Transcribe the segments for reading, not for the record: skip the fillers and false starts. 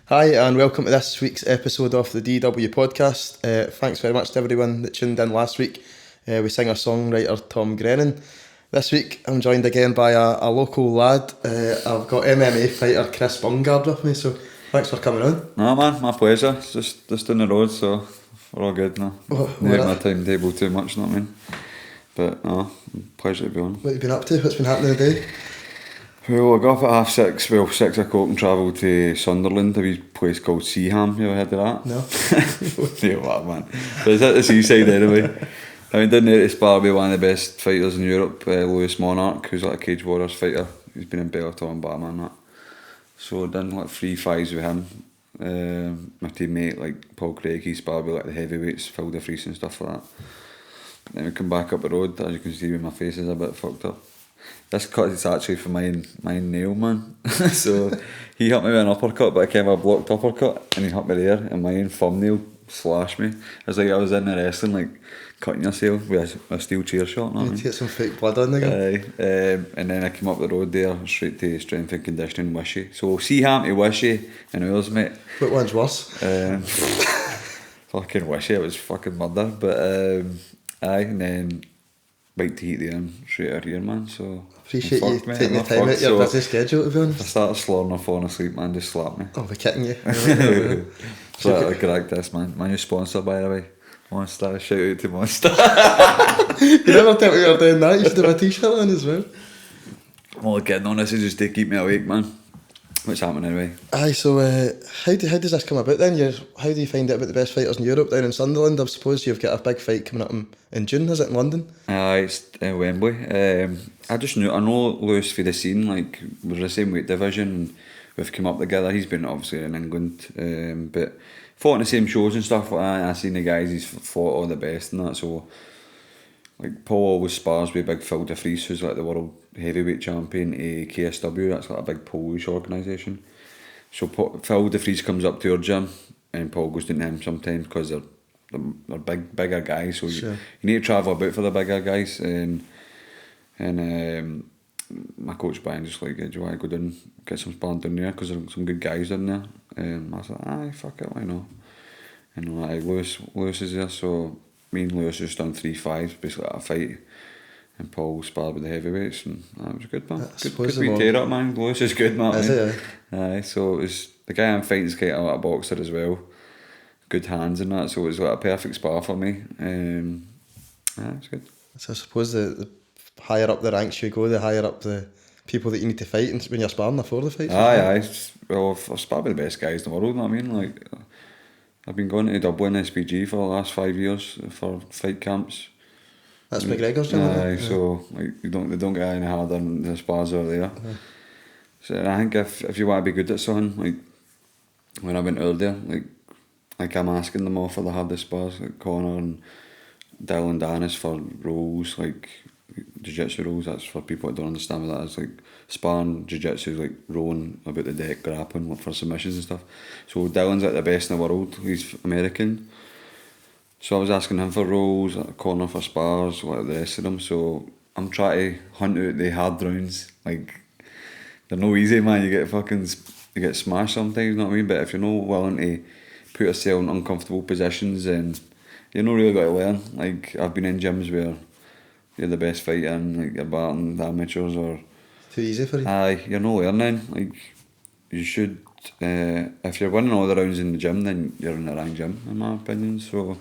Hi and welcome to this week's episode of the DW podcast. Thanks very much to everyone that tuned in last week with singer-songwriter Tom Grennan. This week I'm joined again by a local lad. I've got MMA fighter Chris Bungard with me, so thanks for coming on. No man, my pleasure. It's just down the road, so we're all good now. Not my timetable too much, you know what I mean? But no, pleasure to be on. What have you been up to? What's been happening today? Well, I got up at 6:30, 6 o'clock and travelled to Sunderland, a wee place called Seaham. You ever heard of that? No. Yeah, what man. But it's at the seaside anyway. I went down there to spar with one of the best fighters in Europe, Lewis Monarch, who's like a Cage Warriors fighter. He's been in Bellator and Batman, that. So I done like 3 fights with him. My teammate, like Paul Craig, he sparred with like the heavyweights, Phil DeFries and stuff like that. But then we come back up the road, as you can see, my face is a bit fucked up. This cut is actually for my nail, man. So he hit me with an uppercut, but I came with a blocked uppercut, and he hit me there, and my own thumbnail slashed me. It's like I was in the wrestling, like cutting yourself with a steel chair shot. You Get some fake blood on again. And then I came up the road there, straight to strength and conditioning, Wishy. So Seaham to Wishy, and ours, mate. What one's worse? Fucking Wishy, it was fucking murder. But and then bike to heat there and straight out here, man. So appreciate you taking the time out your busy schedule, to be honest. I started slurring or falling asleep, man, just slapped me. Oh, we're kidding you. So I correct this, man. My new sponsor, by the way. Monster, shout out to Monster. You never tell me you're doing that, you should have a t-shirt on as well. Well, getting on this is just to keep me awake, man. What's happening anyway? Aye, so how does this come about then? How do you find out about the best fighters in Europe down in Sunderland? I suppose you've got a big fight coming up in June, is it, in London? Aye, it's Wembley. I know Lewis for the scene, like, we're the same weight division, and we've come up together. He's been obviously in England, but fought in the same shows and stuff like that. I've seen the guys he's fought all the best and that, so like Paul always spars with big Phil DeFries, who's like the world heavyweight champion at KSW. That's like a big Polish organisation. So Phil DeFries comes up to our gym and Paul goes down to him sometimes because they're bigger guys. So sure. You need to travel about for the bigger guys. And my coach Brian just like, do you want to go down, get some sparring down there because there's some good guys down there. I was like, aye, fuck it, why not? And like Lewis is there, so me and Lewis just done 3 fights, basically at a fight, and Paul sparred with the heavyweights, and that was good, man. Good wee tear up, man. Lewis is good, man. Is it? Aye, so it was, the guy I'm fighting is kind of a boxer as well, good hands and that, so it was like a perfect spar for me. It's good. So I suppose the higher up the ranks you go, the higher up the people that you need to fight and when you're sparring before the fight. Aye. Well, I've sparred with the best guys in the world, you know what I mean? Like, I've been going to Dublin SPG for the last 5 years for fight camps. That's McGregor's gym. Aye, so like they don't get any harder than the spars over there. So I think if you want to be good at something, like when I went earlier, like I'm asking them all for the hardest spars, like Connor and Dylan Dennis for rolls, like jiu-jitsu rolls. That's for people that don't understand what that is. Like sparring jiu-jitsu is like rolling about the deck, grappling for submissions and stuff. So Dylan's like the best in the world. He's American. So I was asking him for rolls, Connor for spars, like the rest of them. So I'm trying to hunt out the hard rounds. Like, they're no easy, man. You get smashed sometimes, you know what I mean? But if you're not willing to put yourself in uncomfortable positions, then you're not really got to learn. Like, I've been in gyms where you're the best fighter and like you're batting the amateurs, or too easy for you. Aye, you're not learning. Like, you should, if you're winning all the rounds in the gym, then you're in the wrong gym, in my opinion. So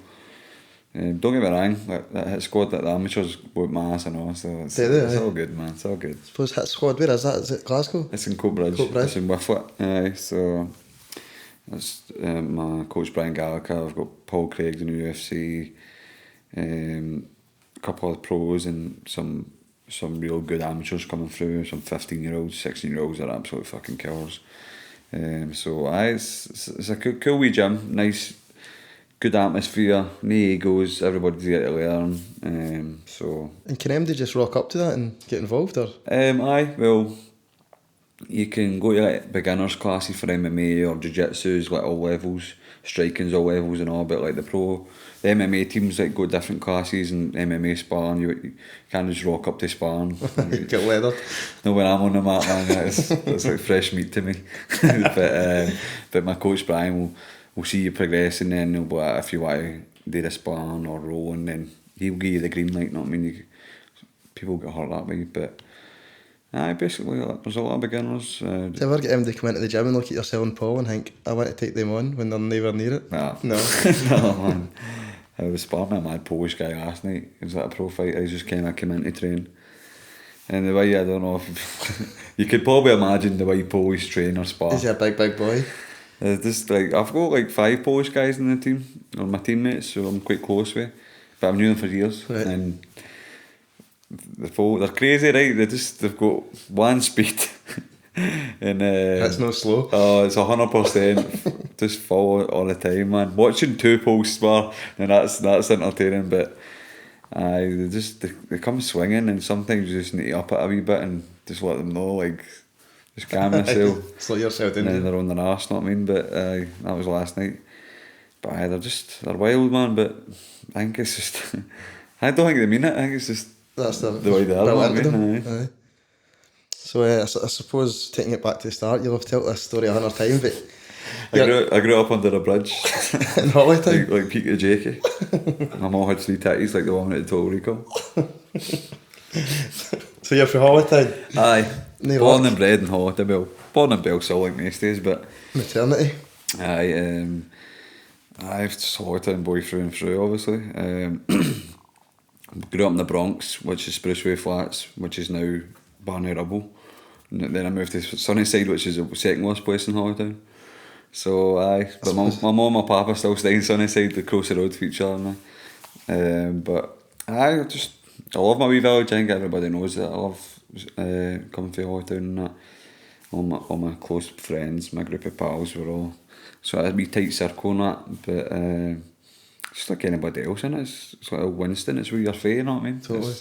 don't get me wrong, that hit squad that the amateurs whoop my ass and all, so it's all good, man. It's all good. I suppose hit squad, where is that? Is it Glasgow? It's in Coatbridge. It's in Wifflet. Aye, so that's my coach Brian Gallagher. I've got Paul Craig in the UFC, a couple of pros and some real good amateurs coming through, some 15-year-olds, 16-year-olds that are absolute fucking killers. So aye, it's a cool wee gym, nice, good atmosphere, no egos, everybody's there to learn. And can MD just rock up to that and get involved, or? Aye, well, you can go to like beginners classes for MMA or jiu-jitsu's like all levels, striking's all levels and all, but like the MMA teams like go different classes and MMA sparring, you can't just rock up to sparring. Get leathered. No, when I'm on the mat, man, it's like fresh meat to me. But my coach Brian will see you progressing, then he'll be like, if you want to do the sparring or rolling, then he'll give you the green light. Not I mean, people get hurt that way, but basically there's a lot of beginners. Do you ever get them to come into the gym and look at yourself and Paul and think, I want to take them on when they're nowhere near it? Nah. No. No, man. I was sparring a mad Polish guy last night. He was like a pro fighter. He just kind of came in to train. And the way, I don't know if you could probably imagine the way Polish train or spar. Is he a big boy? Just like I've got like 5 Polish guys in the team, or my teammates, so I'm quite close with. But I've known them for years, right. And they're crazy, right? They've got one speed, and that's not slow. Oh, it's 100%. Just follow it all the time, man. Watching 2 Poles spar, and that's entertaining. But they come swinging, and sometimes you just need to up it a wee bit and just let them know, like, just calm yourself. Slow yourself down. And then they're on their arse, know what I mean? But that was last night. But they're wild, man. But I think it's just, I don't think they mean it. I think it's just that's the way they are. Know what I mean? Aye. So I suppose taking it back to the start, you'll have told this story 100 times, but I grew up under a bridge in Hollytown, like Peter Jakey. My mum had 3 titties like the one at the Total Recall. So you're from Hollytown? Aye. No Born luck. and bred in Hollytown. Well, born in Belsaw like most days, but Maternity? aye, I've just Hollytown boy through and through, obviously. Grew up in the Bronx, which is Spruceway Flats, which is now Barney Rubble. And then I moved to Sunnyside, which is the second worst place in Hollytown. So aye, but my mum and my papa still stay in Sunnyside, they cross the road for each other now. But aye, I love my wee village. I think everybody knows that I love coming to Hollytown and that. All my close friends, my group of pals were all sort of a wee tight circle and that, but just like anybody else in it, it's like Winston, it's where you're from, you know what I mean? Totally.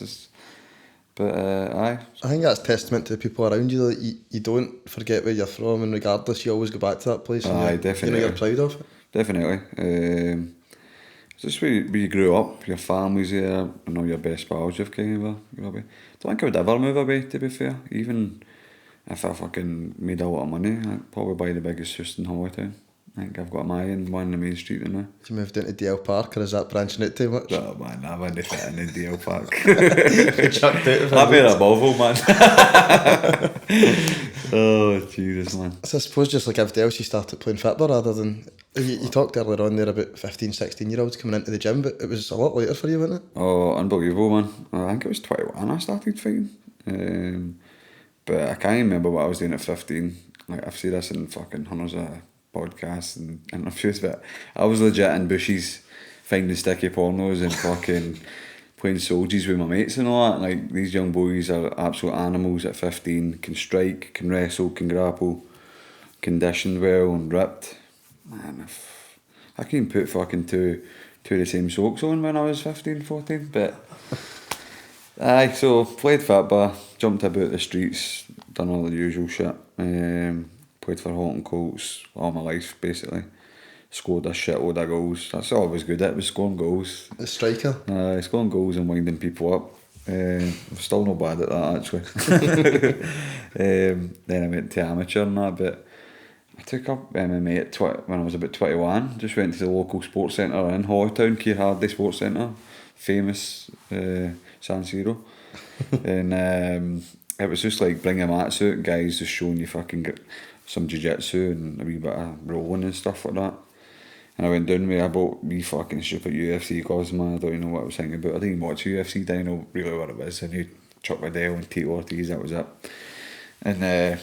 But aye. I think that's testament to the people around you, that you don't forget where you're from, and regardless you always go back to that place and Aye, definitely. you're proud of it. Definitely. It's just where you grew up, your family's there, and all your best pals you've kind of grew up with. I don't think I would ever move away, to be fair. Even if I fucking made a lot of money, I'd probably buy the biggest house in Hollytown. I think I've got my own one in the main street now. Have you moved into DL Park, or is that branching out too much? Oh man, I wouldn't fit in the DL Park. Chucked out of I'd be it. a Volvo, man. Oh, Jesus, man. So I suppose just like everybody else, you started playing football rather than... You talked earlier on there about 15, 16-year-olds coming into the gym, but it was a lot later for you, wasn't it? Oh, unbelievable, man. I think it was 21 I started fighting. But I can't remember what I was doing at 15. Like, I've seen this in fucking hundreds of podcasts and interviews, but I was legit in bushes finding sticky pornos and fucking playing soldiers with my mates and all that. Like, these young boys are absolute animals at 15, can strike, can wrestle, can grapple, conditioned well and ripped. Man, I couldn't put fucking two of the same socks on when I was 15, 14, but aye, so played football, jumped about the streets, done all the usual shit. Played for Halton Colts all my life, basically. Scored a shitload of goals. That's all I was good at, was scoring goals. The striker? Scoring goals and winding people up. I'm still not bad at that, actually. Then I went to amateur and that, but I took up MMA when I was about 21. Just went to the local sports centre in Hollytown, Keir Hardie Sports Centre, famous San Siro. And it was just like bring your mats out, guys just showing you fucking some jiu-jitsu and a wee bit of rolling and stuff like that. And I went down with, I bought wee fucking stupid UFC gloves, man. I don't even know what I was thinking about. I didn't watch UFC, didn't know really what it was. I knew Chuck Liddell and Tito Ortiz, that was it. And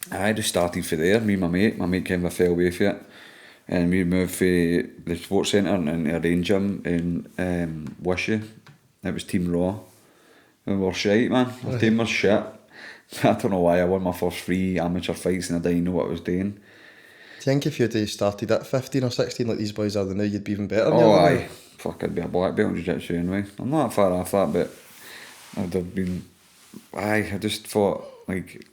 I just started for there, me and my mate came a fair way for it. And we moved for the sports centre into a range gym in Wishy. It was Team Raw. And we were shite, man. Our team was shit. I don't know why. I won my first 3 amateur fights and I didn't know what I was doing. Do you think if you'd started at 15 or 16 like these boys are now, you'd be even better? Oh, aye. Fuck, I'd be a black belt in jiu-jitsu anyway. I'm not far off that, but I'd have been... Aye, I just thought, like,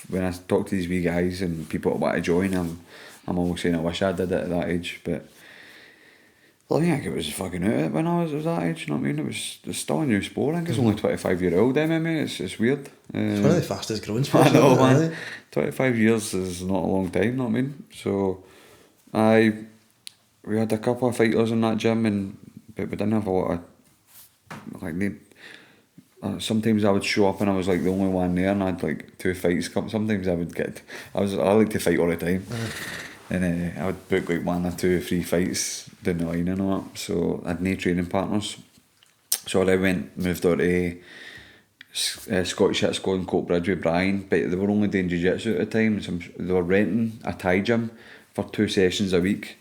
when I talk to these wee guys and people that want to join, I'm always saying I wish I did it at that age, but well, I think it was fucking out it when I was that age, you know what I mean? It's still a new sport. I think it's only 25-year-old MMA. It's weird. It's one of the fastest growing sports. I know, man. 25 years is not a long time, you know what I mean? So, we had a couple of fighters in that gym, but we didn't have a lot of, like, sometimes I would show up and I was like the only one there, and I had like 2 fights come. Sometimes I like to fight all the time. And I would book like 1 or 2 or 3 fights down the line and all that. So I had no training partners. So I moved out to Scottish Hit Squad in Coatbridge with Brian, but they were only doing jiu-jitsu at the time. So they were renting a Thai gym for 2 sessions a week.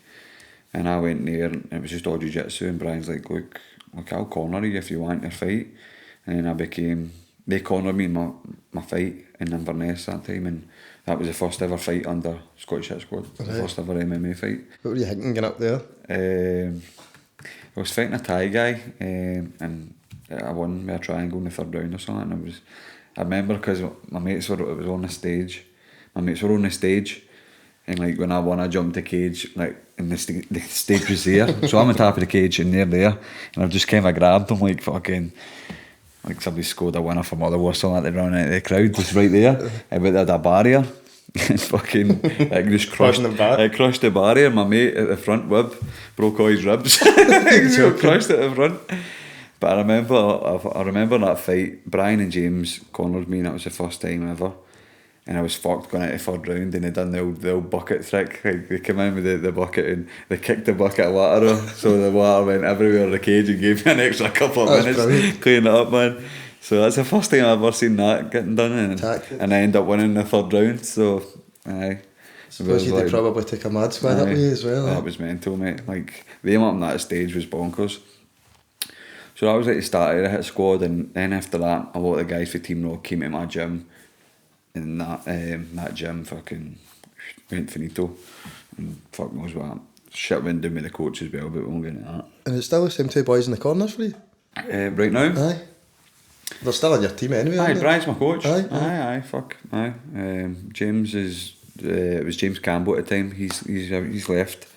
And I went there and it was just all jiu-jitsu, and Brian's like, look, I'll corner you if you want your fight. And they cornered me in my fight in Inverness that time, and that was the first ever fight under Scottish Hit Squad. Right. The first ever MMA fight. What were you thinking getting up there? I was fighting a Thai guy, and I won with a triangle in the 3rd round or something. And I remember because my mates were on the stage. My mates were on the stage, and like when I won, I jumped the cage, like, and the stage was there. So I'm on top of the cage and they're there, and I've just kind of grabbed them like fucking. Like somebody scored a winner from Motherwell or something like that, running out of the crowd was right there. But they had a barrier and fucking it just crushed the barrier. My mate at the front broke all his ribs. So crushed it at the front. But I remember that fight. Brian and James cornered me, and that was the first time ever. And I was fucked going into the 3rd round, and they done the old bucket trick. Like they came in with the bucket and they kicked the bucket of water, so the water went everywhere in the cage and gave me an extra couple of minutes cleaning it up, man. So that's the first time I've ever seen that getting done, and I ended up winning the 3rd round. So I suppose you'd probably take a mad squad up with you as well. That was mental, mate. Like them up on that stage was bonkers. So that was like the start of the Hit Squad, and then after that, a lot of the guys for Team Rock came to my gym. And that gym fucking went finito, and fuck knows what shit went down with the coach as well, but we won't get into that. And it's still the same 2 boys in the corners for you? Right now? Aye. They're still on your team anyway. Aye, Brian's my coach. Aye, Fuck. James is it was James Campbell at the time. He's left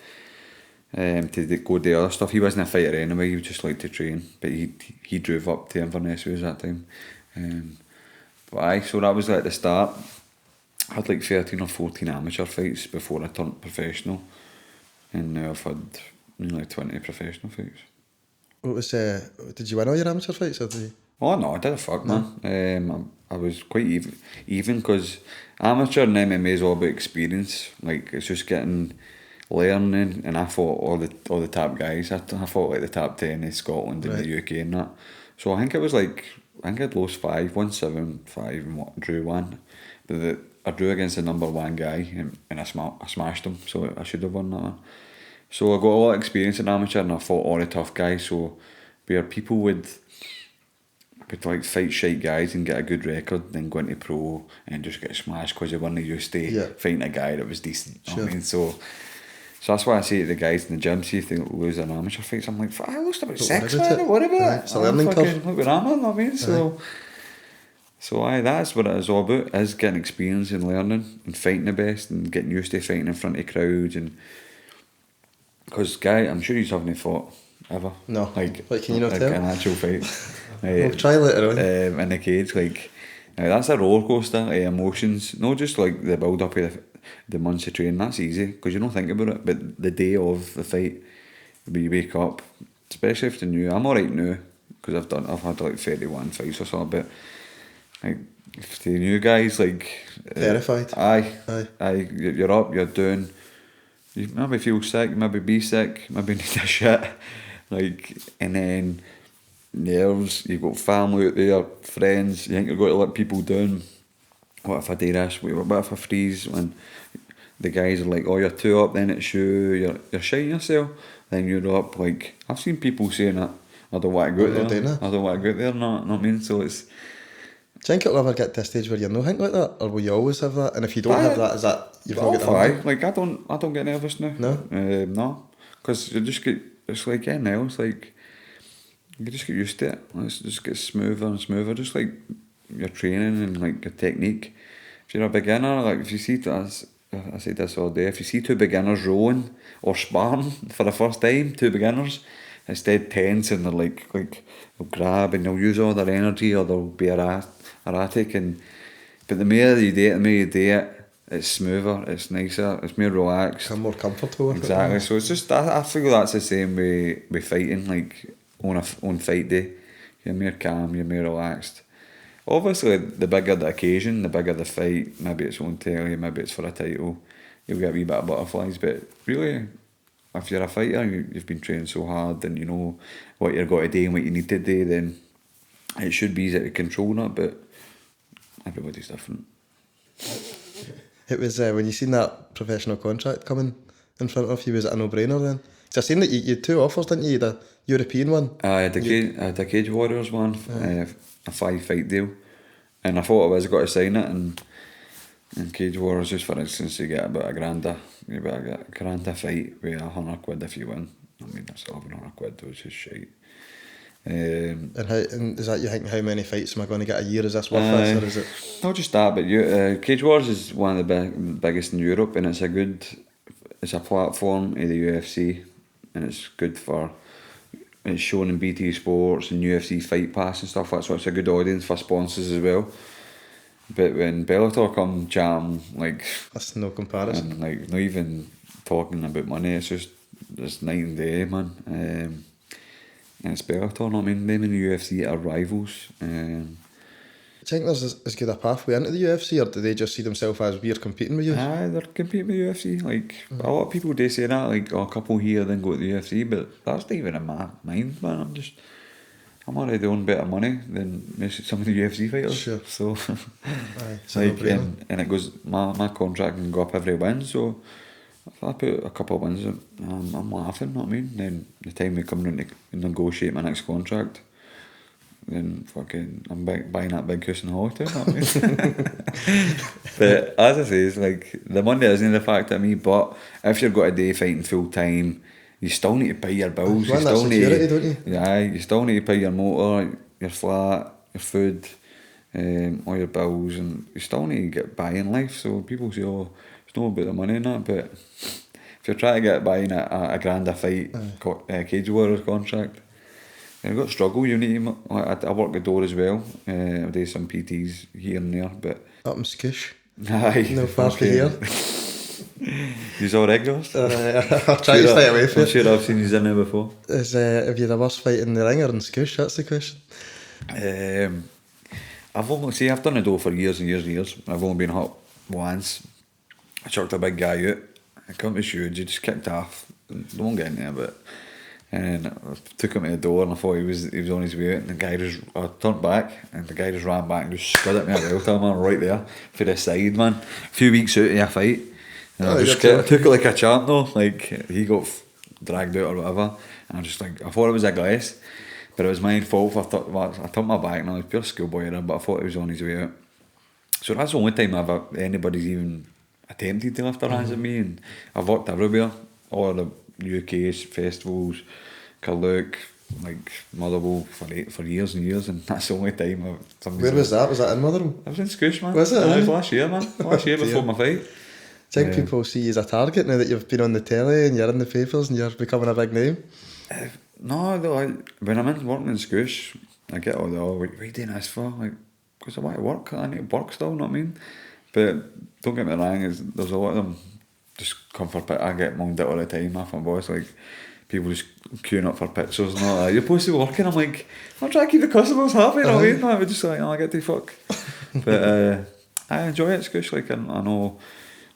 to go do other stuff. He wasn't a fighter anyway, he would just like to train, but he drove up to Inverness with us that time. But aye, so that was like the start. I had like 13 or 14 amateur fights before I turned professional, and now I've had nearly 20 professional fights. What was did you win all your amateur fights? Or did you? Oh no, I did a fuck, man. I was quite even because amateur and MMA is all about experience. Like it's just learning, and I fought all the top guys. I fought like the top 10 in Scotland and the UK and that. So I think it was like. I think I'd lost 5, won 7, 5, and drew 1. But I drew against the number 1 guy, and I smashed him, so I should have won that one. So I got a lot of experience in amateur, and I fought all the tough guys. So where people would like fight shite guys and get a good record, then go into pro and just get smashed because they weren't used to fighting a guy that was decent. Sure. I mean, so that's why I say to the guys in the gym, see if they lose an amateur fight, I'm like, I lost about 6, man, what about it? It's a learning curve. Look where I'm at, I mean, so aye, that's what it is all about, is getting experience and learning and fighting the best and getting used to fighting in front of crowds. And because Guy, I'm sure you haven't fought ever. No, like can you not tell? An actual fight. We'll try later on. In the cage, like, that's a roller coaster of emotions, not just like the build up of the months of training. That's easy because you don't think about it, but the day of the fight, when you wake up, especially if they're new. I'm alright now because I've had like 31 fights or something, but like if the new guys, like terrified. Aye, you're up, you're doing. You maybe feel sick, maybe be sick, maybe need a shit, like, and then nerves. You've got family out there, friends. You think you're going to let people down. What if I do this? What if I freeze? When the guys are like, "Oh, you're 2 up," then it's you. You're shiting yourself. Then you're up. Like I've seen people saying that. I don't want to go out there. I don't want to go out there. No, what I mean. So it's. Do you think it'll ever get to a stage where you're no think like that, or will you always have that? And if you don't have that, is that you've not got that? Like I don't get nervous now. No, because you just get. It's like anything else. Like you just get used to it. It just gets smoother and smoother. Just like your training and like your technique. if you're a beginner, like if you see, as I said this all day, if you see two beginners rowing or sparring for the first time, two beginners, it's dead tense and they're like they'll grab and they'll use all their energy or they'll be erratic, but the more you do it, it's smoother, it's nicer, it's more relaxed. I'm more comfortable with exactly. it. So it's just, I feel that's the same with fighting, like on fight day. You're more calm, you're more relaxed. Obviously, the bigger the occasion, the bigger the fight, maybe it's on telly, maybe it's for a title, you'll get a wee bit of butterflies, but really, if you're a fighter, you've been training so hard and you know what you're going to do and what you need to do, then it should be easy to control that, but everybody's different. It was when you seen that professional contract coming in front of you, was it a no-brainer then? Because I seen that you had two offers, didn't you? The European one. I had the Cage Warriors one, a 5-fight deal, and I thought I was going to sign it, and Cage Warriors, just for instance, you get about a grand a fight with £100 if you win. I mean, that's £1,100, which is shite. And is that, you think, how many fights am I going to get a year? Is this worth this, or is it? Not just that, but Cage Wars is one of the biggest in Europe, and it's a platform of the UFC, and it's good for, it's shown in BT Sports and UFC Fight Pass and stuff like that, so it's a good audience for sponsors as well. But when Bellator come chatting, like, that's no comparison. And like not even talking about money, it's just there's night and day, man. And it's Bellator, I mean, them and the UFC are rivals. Do you think there's as good a pathway into the UFC, or do they just see themselves as we're competing with you? They're competing with the UFC. Like, a lot of people do say that, like, a couple here then go to the UFC, but that's not even in my mind, man. I'm already on better money than some of the UFC fighters. Sure. So, like, and it goes, my contract can go up every win, so if I put a couple of wins in, I'm laughing, you know what I mean? Then the time we come in to negotiate my next contract, then fucking I'm buying that big cushion hotel, you know what I mean? But as I say, it's like, the money isn't the factor to me, but if you're going to do fighting full time, you still need to pay your bills. You want that security, don't you? Yeah, you still need to pay your motor, your flat, your food, all your bills, and you still need to get by in life. So people say, oh, it's not about the money and that, but if you're trying to get by in a grand a fight, Cage Warriors contract, you've got to struggle. You need to, I work the door as well. I do some PTs here and there, but up in Skish. Aye, no far from here. You're all regulars? I'll try to stay away from it. I'm sure I've seen you in there before. Have you the worst fight in the ring or in Skish? That's the question. I've done the door for years and years and years. I've only been hurt once. I chucked a big guy out. I come to shoot, you just kicked off. Don't get in there, but and I took him to the door and I thought he was on his way out, and the guy I turned back and the guy just ran back and just scud at me a welter, man, right there for the side, man. A few weeks out of a fight. And I took it like a champ though, like he got dragged out or whatever, and I thought it was a glass, but it was my fault. I turned my back and I was pure schoolboy in him, but I thought he was on his way out. So that's the only time anybody's even attempted to lift their hands at me, and I've worked everywhere, all the UK festivals, Carluke, like Motherwell for years and years, and that's the only time Where was that? Was that in Motherwell? I was in Scoosh, man. Was it? It was last year, man. Last year before my fight. Do you think people see you as a target now that you've been on the telly and you're in the papers and you're becoming a big name? No, though, when I'm working in Scoosh, I get all what are you doing this for? Like, because I want to work, I need to work still, you know what I mean? But don't get me wrong, there's a lot of them just come for I get moaned at all the time off my boss, like people just queuing up for pictures and all that. You're supposed to be working, I'm like, I'm trying to keep the customers happy, you know what I mean? I'm just like, I get to fuck. But I enjoy it, Scoosh, like I know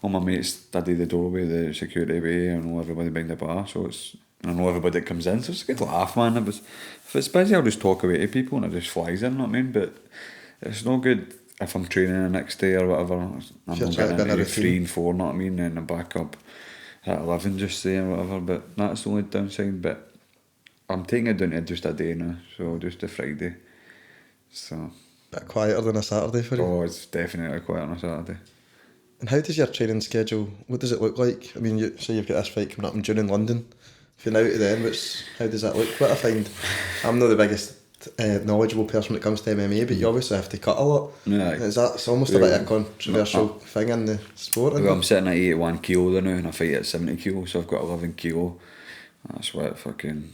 all my mates study the doorway, the security way, I know everybody behind the bar, so I know everybody that comes in, so it's a good laugh, man. If it's busy, I'll just talk away to people and it just flies in, you know what I mean? But it's no good if I'm training the next day or whatever. I'm not getting into 3 and 4, you know what I mean? And I'm back up at 11 just saying whatever, but that's the only downside. But I'm taking it down to just a day now, so just a Friday. So bit quieter than a Saturday for you? Oh, it's definitely quieter on a Saturday. And how does your training schedule, what does it look like? I mean, you say you've got this fight coming up in June in London. If you're now to the end, how does that look? What I find, I'm not the biggest knowledgeable person when it comes to MMA, but you obviously have to cut a lot. Yeah. It's almost a bit of a controversial thing in the sport. Well, I'm sitting at 81 kilo there now and I fight at 70 kilo, so I've got 11 kilo. That's what, fucking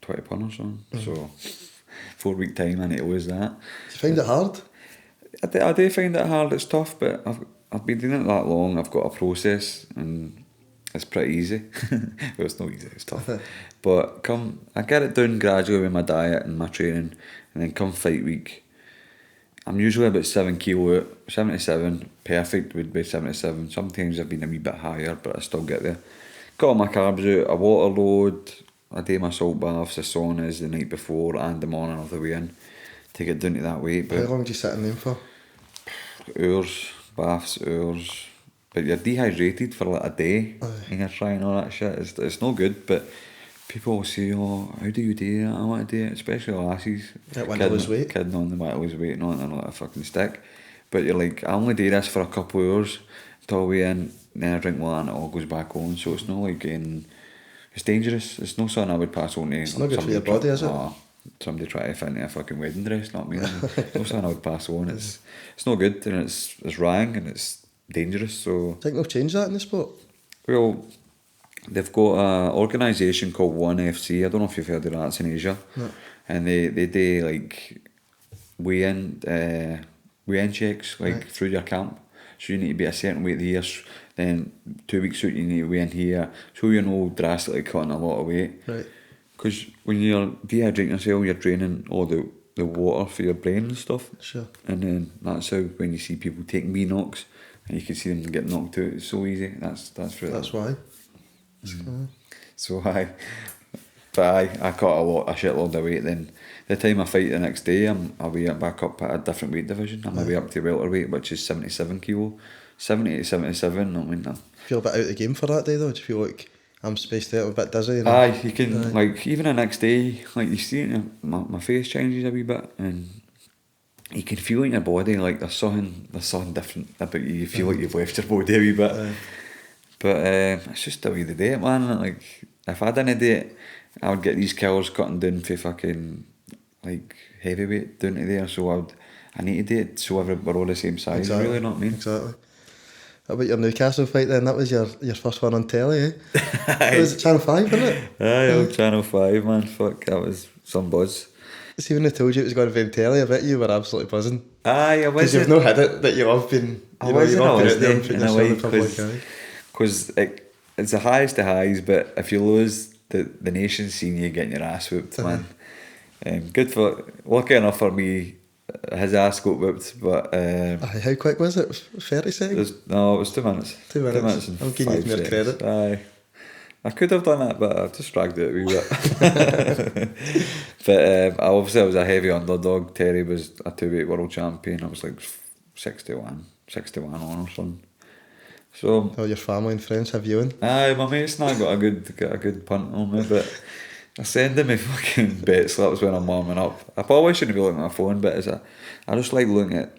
20 pound or something. So 4 week time I need to lose that. Do you find it hard? I do find it hard, it's tough, but I've been doing it that long, I've got a process and it's pretty easy. Well, it's not easy, it's tough. But I get it down gradually with my diet and my training, and then come fight week, I'm usually about 7 kilo out, 77, perfect would be 77. Sometimes I've been a wee bit higher, but I still get there. Got all my carbs out, a water load, I do my salt baths, the saunas the night before and the morning of the way in to get down to that weight. But how long do you sit in them for? Hours, baths, hours. But you're dehydrated for like a day and you're trying all that shit. It's no good, but people will say, oh, how do you do that? I want to do it, especially lassies. Want to lose weight? Kidding on the want to lose weight, not on a fucking stick. But you're like, I only do this for a couple of hours until we in, then I drink one and it all goes back on. So it's not like it's dangerous. It's not something I would pass on to. It's not good for your body, is it? Somebody try to fit into a fucking wedding dress, not me. It's not something I would pass on. It's not good and it's wrong and it's dangerous. So I think they'll change that in the sport. Well, they've got an organisation called One FC. I don't know if you've heard of that. It's in Asia, No. and they do like weigh-in checks like through your camp. So you need to be a certain weight here. Then 2 weeks out you need to weigh in here. So you're not drastically cutting a lot of weight. Right. Because when you're dehydrating yourself, you're draining all the water for your brain and stuff. Sure. And then that's how when you see people taking wee knocks and you can see them get knocked out, it's so easy. That's really. That's why. So I cut a shitload of weight. Then the time I fight the next day, I'll be back up at a different weight division. I'm way up to welterweight, which is 77 kilo, 70 to 77. I mean, Feel a bit out of the game for that day though. Do you feel like I'm spaced out, a bit dizzy? You can like even the next day, like you see it, my face changes a wee bit, and you can feel in your body like there's something different about you. You feel like you've left your body a wee bit. But it's just the way they do it, man. Like, if I didn't do it, I would get these kills cutting down for fucking, like, heavyweight down to there. So I need to do it so we're all the same size, Exactly. really, not me. Exactly. How about your Newcastle fight then? That was your first one on telly, eh? It was Channel 5, wasn't it? Aye, Channel 5, man. Fuck, that was some buzz. See, when they told you it was going to be on telly, I bet you were absolutely buzzing. Aye, I was. Because you've not had it, that you have been, you've been out there and putting yourself in the public eye. Because it's the highest of highs, but if you lose, the nation's seen you getting your ass whooped, man. Lucky enough for me, his ass got whooped, but... how quick was it? 30 seconds? It was 2 minutes. 2 minutes. 2 minutes and I'm giving you more credit. Aye. I could have done that, but I just dragged it a wee bit. But I was a heavy underdog. Terry was a 2-weight world champion. I was like 61 on or something. So All your family and friends have you in? aye, my mate's not got a good punt on me, but I send him my fucking bet slips when I'm warming up. I probably shouldn't be looking at my phone, but I just like looking at.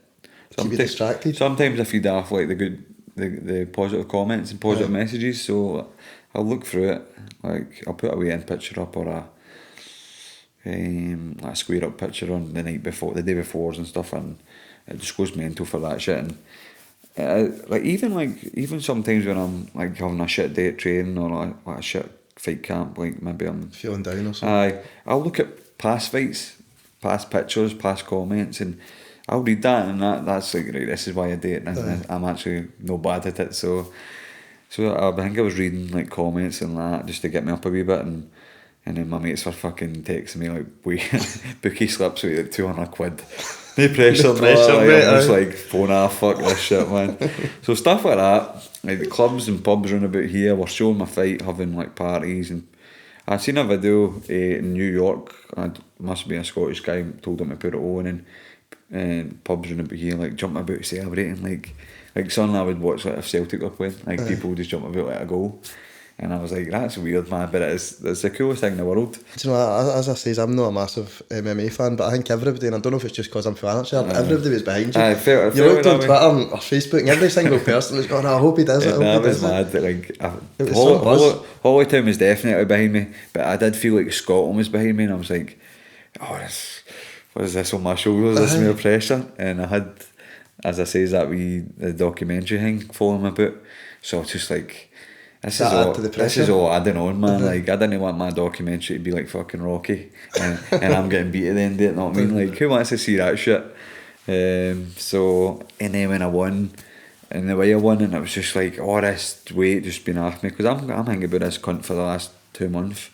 Keep you distracted. Sometimes I feed off like the positive comments and positive messages, so I'll look through it. Like I'll put a weigh-in picture up or a square up picture on the night before, the day before and stuff, and it just goes mental for that shit. And even sometimes when I'm like having a shit day at training or like a shit fight camp, like maybe I'm feeling down or something. I'll look at past fights, past pictures, past comments, and I'll read that, and that's like, right, this is why I do it, and I'm actually no bad at it. So I think I was reading like comments and that just to get me up a wee bit, and then my mates were fucking texting me like, wait, bookie slips with like 200 quid. No pressure, mate. I'm just like, fuck this shit, man. So stuff like that, like the clubs and pubs around about here were showing my fight, having like parties, and I'd seen a video in New York. Must be a Scottish guy told him to put it on, and pubs around about here like jumping about celebrating, like something I would watch like if Celtic were playing, like people just jump about like a goal. And I was like, that's weird, man, but it's the coolest thing in the world. Do you know, as I say, I'm not a massive MMA fan, but I think everybody, and I don't know if it's just because I'm financial, everybody was behind you. You looked on Twitter or Facebook, and every single person was going, I hope he does it. That was mad. Like, Holy Town was definitely behind me, but I did feel like Scotland was behind me, and I was like, what is this on my shoulders, this more pressure, and I had, as I say, the documentary thing following my boot, so I was just like, this is all adding on, man. Like, I didn't want my documentary to be like fucking Rocky, and I'm getting beat at the end of it, you know what I mean? Like, who wants to see that shit? So, and then when I won, and the way I won, and it was just like, this weight just been off me, because I'm hanging about this cunt for the last 2 months,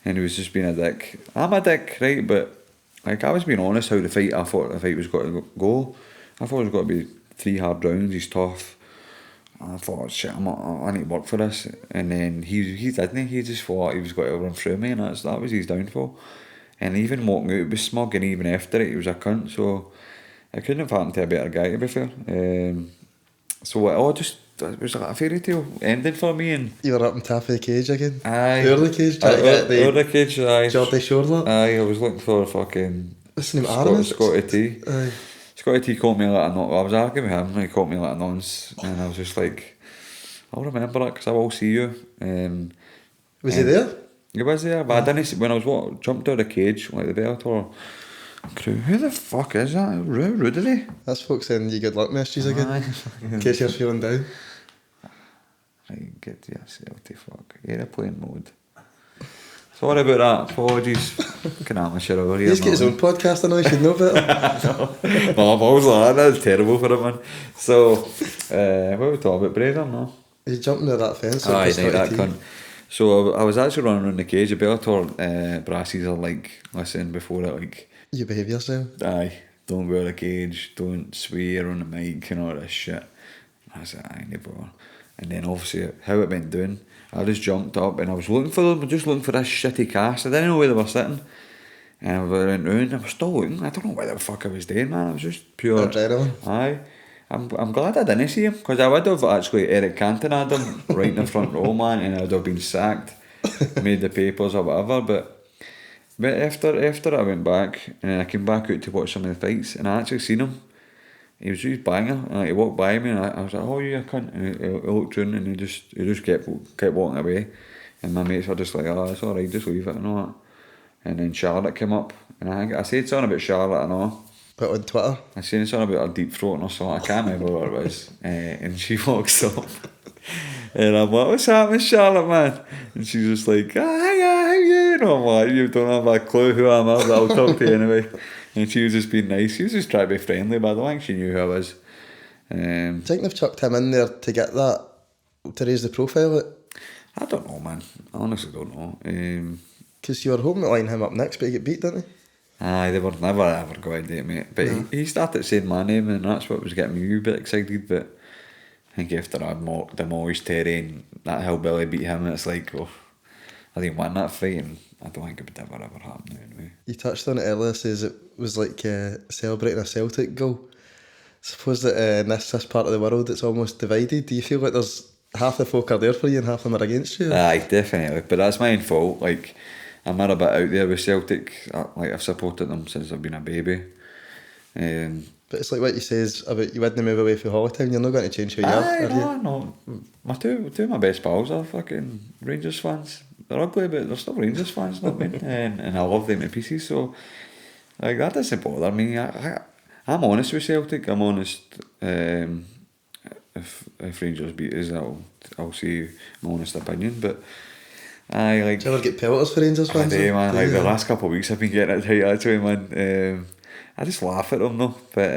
and he was just being a dick. I'm a dick, right? But like, I was being honest how I thought the fight was going to go. I thought it was going to be 3 hard rounds. He's tough. And I thought, shit, I need to work for this. And then he didn't. He just thought he was going to run through me, and that was his downfall. And even walking out, he was smug, and even after it, he was a cunt. So it couldn't have happened to a better guy, to be fair. So it was like a fairy tale ending for me. And you were up on top of the cage again? Aye. Early cage? Trying to get the cage, aye. Geordie Shortlet? Aye, I was looking for fucking what's the name? Scotty T. Aye. Scotty T called me like a nonce. I was arguing with him, and he called me like a nonce, and I was just like, I'll remember it, because I will see you. Was he there? He was there, but I didn't see, when I was jumped out of the cage, like the Bellator crew, who the fuck is that? Rude, are they? That's folks sending you good luck messages again, in case you're feeling down. Right, get yourself to fuck. Airplane mode. Sorry about that, apologies. Fucking amateur over here. He's got his own podcast, I know, he should know better. No, I've always like that, that's terrible for him, man. So, what were we talking about, Braden, no? He's jumping to that fence. Aye, that cunt. So I was actually running around the cage. The Bellator brassies are like, listen, before it, like, you behave yourself. Aye, don't wear a cage, don't swear on the mic and all this shit. I said, aye, no bother. And then obviously how it went down, I just jumped up and I was looking for them, just looking for this shitty cast. I didn't know where they were sitting. And I went round, I was still looking. I don't know what the fuck I was doing, man. I was just pure adrenaline. Aye. I'm glad I didn't see him, because I would have actually Eric Cantona had him right in the front row, man, and I would have been sacked, made the papers or whatever. But after I went back, and I came back out to watch some of the fights, and I actually seen him. He was just banging, and he walked by me, and I was like, oh, you cunt, and he looked round, and he just kept walking away, and my mates were just like, oh, it's alright, just leave it and all that. And then Charlotte came up, and I said something about Charlotte and all. But on Twitter? I said something about her deep throat or something, I can't remember what it was. And she walks up, and I'm like, what's happening, Charlotte, man? And she's just like, hiya, how you? And I'm like, you don't have a clue who I am, but I'll talk to you anyway. And she was just being nice. She was just trying to be friendly, but I don't think she knew who I was. Do you think they've chucked him in there to get that, to raise the profile? I don't know, man. I honestly don't know. Because you were hoping to line him up next, but he got beat, didn't he? Aye, they were never ever going to do it, mate. But he started saying my name, and that's what was getting me a wee bit excited. But I think after I demolished Terry and that hillbilly beat him, it's like, oh, I didn't want that fight, and I don't think it would ever happen anyway. You touched on it earlier, says it was like celebrating a Celtic goal. Suppose that in this part of the world it's almost divided. Do you feel like there's half the folk are there for you and half them are against you? Aye, definitely. But that's my own fault. Like, I'm not a bit out there with Celtic. Like, I've supported them since I've been a baby. But it's like what you says about you wouldn't move away from Hollytown. You're not going to change who you are. No. My two of my best pals are fucking Rangers fans. They're ugly, but they're still Rangers fans, not me. And I love them to pieces. So, like, that doesn't bother me. I'm honest with Celtic. I'm honest. If Rangers beat us, I'll say my honest opinion. But I like. Do you ever get pelters for Rangers fans? I do, man. Like, the last couple of weeks I've been getting it tight actually, man. I just laugh at them though, but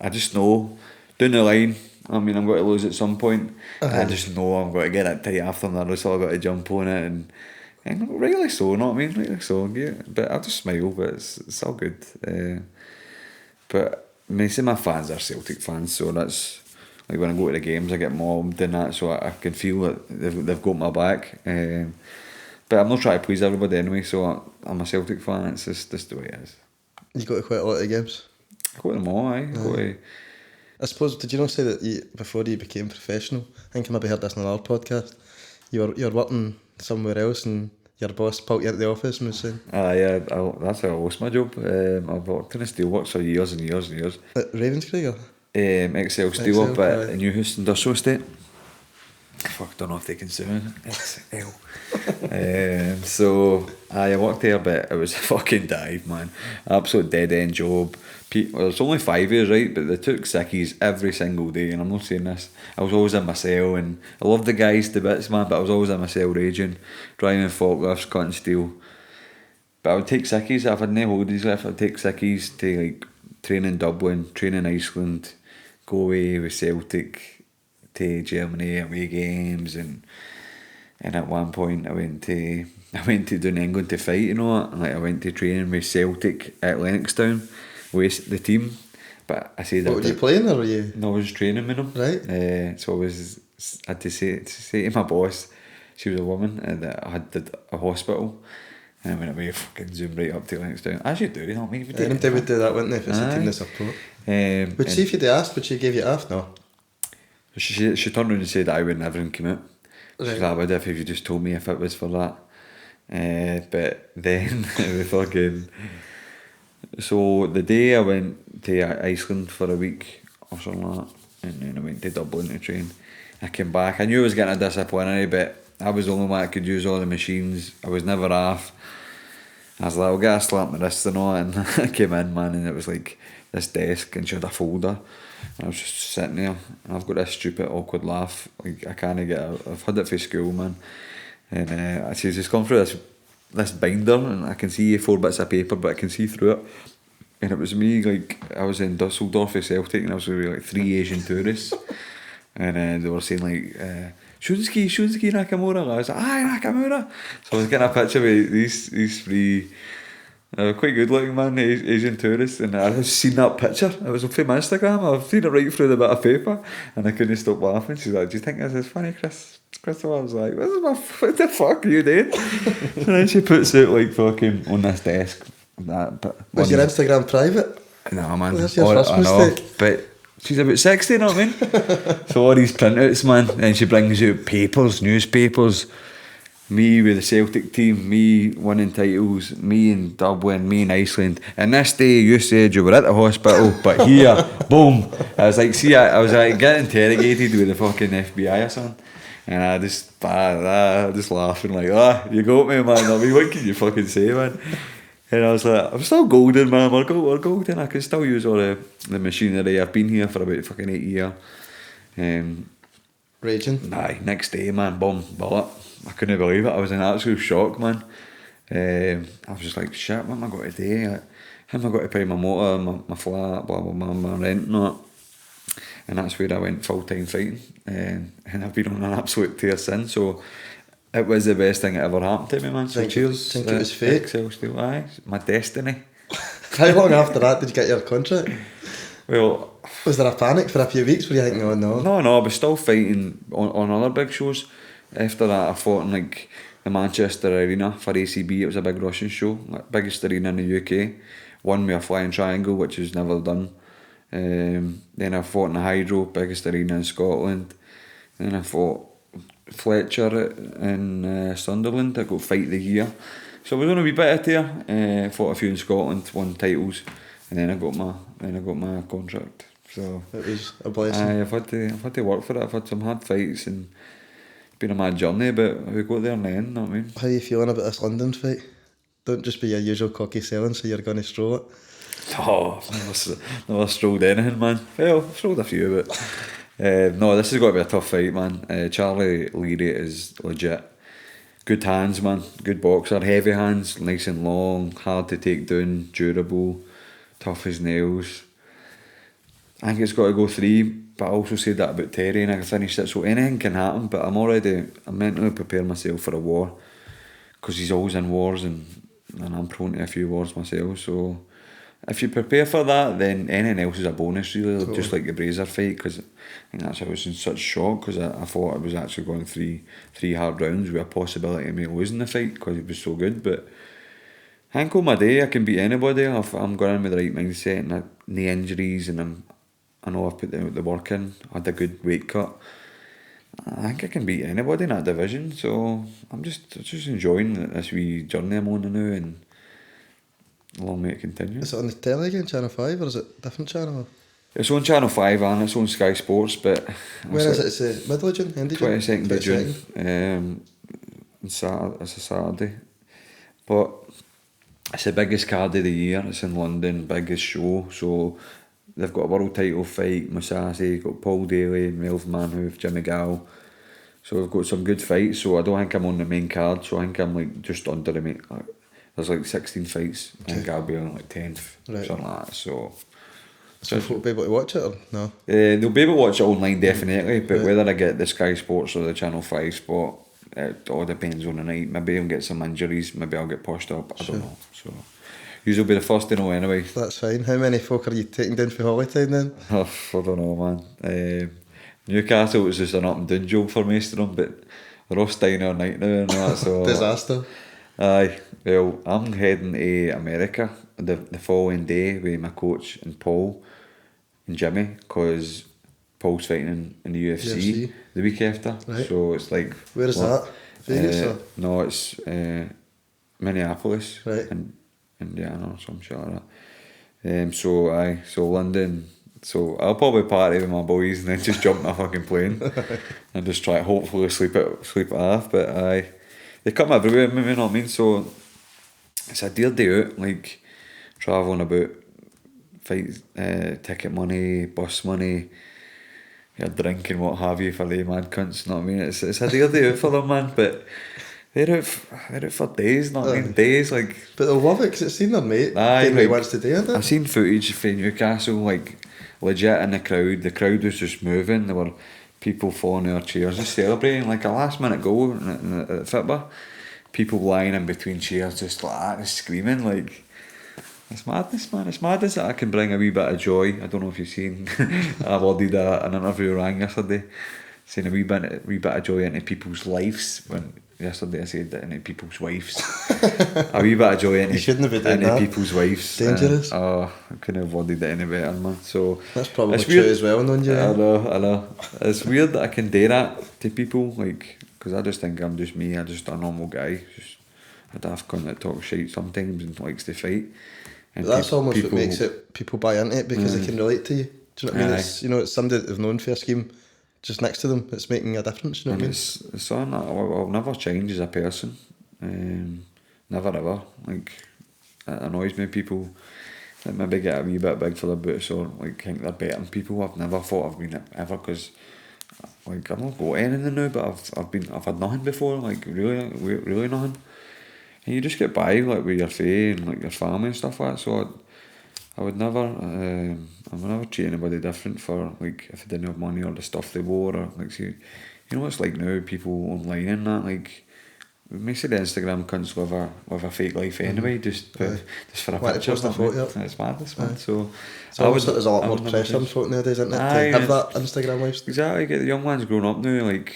I just know down the line, I mean, I'm going to lose at some point. I just know I'm going to get it tight after that, so I've got to jump on it, and rightly so, you know what I mean? Rightly so, yeah. But I'll just smile, but it's all good. But most of my fans are Celtic fans, so that's like when I go to the games, I get mobbed and that, so I can feel that they've got my back. But I'm not trying to please everybody anyway, so I'm a Celtic fan. It's just the way it is. You go to quite a lot of games? I go to them all, aye. I suppose, did you not say that before you became professional, I think I maybe heard this in another podcast, you're working somewhere else and your boss pulled you into the office and was saying... Yeah, that's how I lost my job. I've worked in the steelworks for years and years and years. At Ravenscraig or? Excel Steelwork, but in Newhouse Industrial Estate. fuck, don't know if they can sue me. XL. So I worked there, but it was a fucking dive, man. Absolute dead end job. Well, it's only 5 years, right? But they took sickies every single day, and I'm not saying this. I was always in my cell, and I loved the guys to bits, man. But I was always in my cell raging, driving forklifts, cutting steel. But I would take sickies if I had no holidays left. I'd take sickies to like train in Dublin, train in Iceland, go away with Celtic to Germany away games, and at one point I went to down England to fight, you know. And like I went to training with Celtic at Lennoxtown with the team. But I said, what, were you playing or were you? No, I was training with them. Right. So I had to say to my boss, she was a woman, that I had a hospital. And I went away, fucking zoomed right up to Lennoxtown. As you do, you know what I mean? They would do that, wouldn't they, if it's a team that's support? But see if you'd asked, would she give you off? No. She turned around and said I would never come out. Right. She's like, I would if you just told me if it was for that. But then we fucking... So the day I went to Iceland for a week or something like that, and then I went to Dublin to train. I came back. I knew I was getting a disciplinary, but I was the only one that could use all the machines. I was never off. I was like, I'll get a slap on my wrist and all, and I came in, man, and it was like this desk, and she had a folder, and I was just sitting there, and I've got this stupid awkward laugh, like I can't get it. I've had it for school, man, and she's just gone through this binder, and I can see 4 bits of paper, but I can see through it, and it was me, like, I was in Dusseldorf with Celtic, and I was with like 3 Asian tourists, and they were saying like, Shunsuke Nakamura. I was like, aye, Nakamura. So I was getting a picture with these 3 quite good looking, man, Asian tourists, and I had seen that picture. It was from Instagram. I've seen it right through the bit of paper, and I couldn't stop laughing. She's like, do you think this is funny, Chris? Christopher? I was like, what the fuck are you doing? And then she puts it like fucking on this desk. Was your Instagram private? No, man. That's your first mistake. But she's about 60, you know what I mean? So all these printouts, man, and she brings out papers, newspapers, me with the Celtic team, me winning titles, me in Dublin, me in Iceland, and this day you said you were at the hospital, but here, boom, I was like, see, I was like getting interrogated with the fucking FBI or something, and I just laughing like, you got me, man. I mean, what can you fucking say, man? And I was like, I'm still golden, man. We're golden. I can still use all the machinery. I've been here for about fucking 8 years. Raging? Aye, next day, man, boom, bullet. I couldn't believe it. I was in absolute shock, man. I was just like, shit, what am I going to do? How am I going to pay my motor, my flat, blah, blah, blah, my rent and all that? And that's where I went full-time fighting. And I've been on an absolute tear since, so... It was the best thing that ever happened to me, man. So cheers. Think it was fate? XL Steel, aye, my destiny. How long after that did you get your contract? Well... Was there a panic for a few weeks? Were you thinking, oh no? No, I was still fighting on other big shows. After that, I fought in like the Manchester Arena for ACB. It was a big Russian show, like, biggest arena in the UK. Won with a flying triangle, which was never done. Then I fought in the Hydro, biggest arena in Scotland. Then I fought Fletcher in Sunderland. I got fight of the year, so I was on a wee bit of there. Fought a few in Scotland, won titles, and then I got my contract. So it was a blessing. I've had to work for it. I've had some hard fights and it's been a mad journey, but we got there in the end. You know what I mean? How are you feeling about this London fight? Don't just be your usual cocky selling, so you're going to stroll it. Oh, I've never strolled anything, man. Well, I've strolled a few, but. No, this has got to be a tough fight, man. Charlie Leary is legit. Good hands, man. Good boxer. Heavy hands, nice and long, hard to take down, durable, tough as nails. I think it's got to go 3, but I also said that about Terry and I can finish it. So anything can happen, but I'm mentally preparing myself for a war. Because he's always in wars and I'm prone to a few wars myself, so... If you prepare for that, then anything else is a bonus, really. Totally. Just like the Brazier fight, because I think that's why I was in such shock, because I thought I was actually going three hard rounds with a possibility of me losing the fight because it was so good. But I think on my day I can beat anybody if I'm going in with the right mindset and the injuries, and I know I've put the work in. I had a good weight cut. I think I can beat anybody in that division. So I'm just enjoying this wee journey I'm on now, and long may it continue. Is it on the telly again, Channel 5, or is it a different channel? It's on Channel 5 and it's on Sky Sports, but... When is it? It's the middle of June? End of June? 22nd of June. It's a Saturday. But it's the biggest card of the year. It's in London, biggest show. So they've got a world title fight, Masasi, got Paul Daly, Melvin Manhoof, Jimmy Gall. So we've got some good fights. So I don't think I'm on the main card. So I think I'm like just under the main. There's like 16 fights. I think I'll be on like 10th, something like that. So people will be able to watch it or no? They'll be able to watch it online definitely, but whether I get the Sky Sports or the Channel 5 spot, it all depends on the night. Maybe I'll get some injuries, maybe I'll get pushed up, I don't know. So you'll be the first to know anyway. That's fine. How many folk are you taking down for holiday then? I don't know, man. Newcastle was just an up and down job for most of them, but they're all staying all night now and that, so... Disaster. Aye, well, I'm heading to America the following day with my coach and Paul and Jimmy, because Paul's fighting in the UFC the week after. Right. So it's like... Where is that? Vegas or? No, it's Minneapolis. Right. In Indiana or some shit like that. So London. So I'll probably party with my boys and then just jump in a fucking plane and just try to hopefully sleep it off. But they come everywhere, you know what I mean? So it's a dear day out, like travelling about, fight, ticket money, bus money, your drinking, what have you for the mad cunts, you know what I mean? It's a dear day out for them, man, but they're out for days, you know what I mean? Days, like... But they'll love it because it's seen their mate doing what he wants to do, isn't it? I've seen footage from Newcastle, like, legit in the crowd was just moving, there were people falling in their chairs and celebrating, like a last minute goal at Fitba, people lying in between chairs just like that, just screaming, like... It's madness, man. It's madness that I can bring a wee bit of joy. I don't know if you've seen, I've already did an interview rang yesterday, saying a wee bit of joy into people's lives. When yesterday I said that into people's wives. A wee bit of joy into people's wives. Dangerous. I couldn't have worded it any better, man. So that's probably true as well, don't you? I know. It's weird that I can do that to people, like, because I just think I'm just me. I'm just a normal guy. Just a daft cunt that talks shit sometimes and likes to fight. And that's almost what makes it, people buy into it because they can relate to you. Do you know what I mean? It's, it's somebody that they've known for a scheme just next to them that's making a difference, you know what I mean? It's something that I'll never change as a person. Never ever. Like, it annoys me, people that maybe get a wee bit big for their boots or like think they're better than people. I've never thought I've been it ever, because like I've not got anything now, but I've had nothing before, like really nothing. And you just get by like with your faith and like your family and stuff like that. So I would never treat anybody different for like if they didn't have money or the stuff they wore, or like, see, you know what it's like now, people online and that, like most of the Instagram cunts live a fake life anyway, just for a picture. It's madness, man. So there's a lot more pressure on folk nowadays, isn't it, to have that Instagram lifestyle? Exactly, get the young ones growing up now, like,